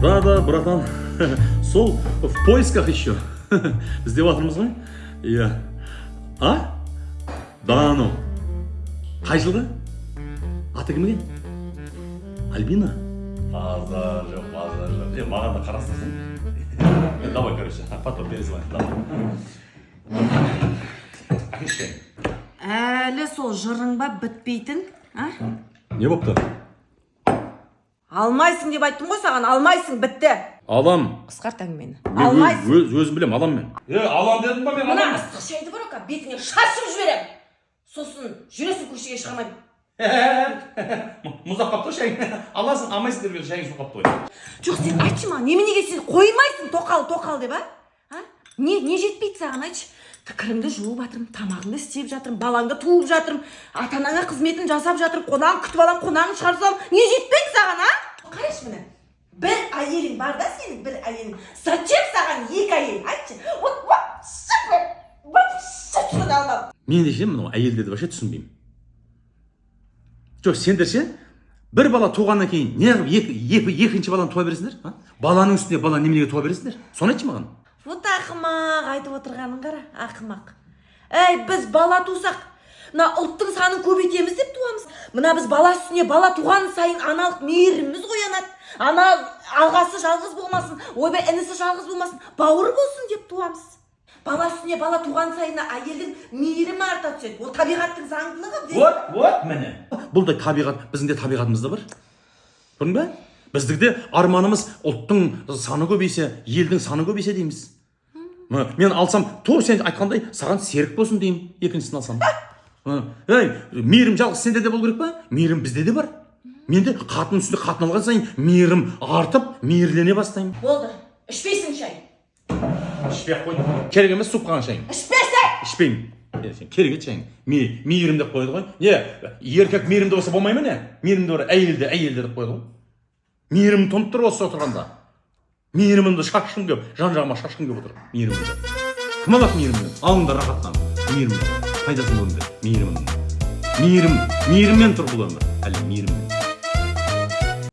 Да, братан. Сол в поисках еще. Іздеп жатырмыз ғой? Иә. А? Да, ну. Қай жылғы? Аты кім екен? Альбина? Базар жоқ. Маған да қарастырсың. Давай, короче, потом перезвоним. Әлі сол жырың ба бітпейтін, а? Не болыпты? Алмайсың деп айттым ғой саған, алмайсың, бітті. Алам. Қысқарт әңгімені. Алмайсың. Өзім білем, алам мен. Алам дедім ба мен? Мына ыстық шайды бар оқа, бетіңе шашып жіберем. Сосын жүресің көшеге шығамай. Мұздап қапты ғой шайың. Аласың, алмайсың деп шайың су қапты ғой. Жоқ, сен айтшы маған, неменеге сен қоймайсың тоқал деп, а? Не жетпейді саған, айтшы? Кірімді жуып жатырмын, тамағымды істеп жатырмын, балаңды туып жатырмын, ата-анаңа қызметін жасап жатырмын, қонағын күтіп алам, қонағын шығарсам, не жетпейді саған, а? Қарашы міне, бір әйелің бар да сенің, бір әйелің. Зачем саған екі әйел, айтшы? Вот алам. Мен дешем, мынау әйелдерді вообще түсінбеймін. Жоқ, сендер ше, бір бала туғаннан кейін неғып екінші баланы туа бересіңдер? Баланың үстіне бала неменеге туа бересіңдер? Соны айтшы маған. Вот ақымақ, айтып отырғаның қара, ақымақ. Әй, біз бала тусақ, мына ұлттың санын көбейтеміз деп туамыз. Мына біз бала үстіне бала туған сайын аналық мейіріміміз оянады. Ана ағасы жалғыз болмасын, ойбай інісі жалғыз болмасын, бауыр болсын деп туамыз. Бала үстіне бала туған сайын әйелдің мейірімі арта түседі. Ол табиғаттың заңдылығы. Вот, міне. Бұлдай табиғат, біздің де табиғатымызда бар. Көрдің бе? Біздігде арманымыз ұлттың саны көбейсе, елдің саны көбейсе дейміз. Мен алсам, сен айтқандай, саған серік болсын деймін, екіншісін алсам. Мейірім жалғыз сенде де болу керек па? Мейірім бізде де бар. Менде қатын үстіне қатын алған сайын мейірім артып, мейірлене бастаймын. Болды, ішпейсің шай. Ішпей-ақ қойдым. Керек емес суып қалған шайың. Ішпесің! Ішпеймін. Керек ет шайың. Мейірім деп қойды ғой. Еркек мейірімді болса болмай ма не? Мейірімді бар, әйелді деп қойды ғой. Мейірім тұнып тұр осы отырғанда. Мейірімімді шашқым кеп, жан-жағыма шашқым кеп отыр. Мейірімімді. Кім алады мейірімді? Алыңдар рахаттан. Мейірімді. Пайдасын көріңдер. Мейіріммен тұр бұл өмір. Әлі мейіріммен.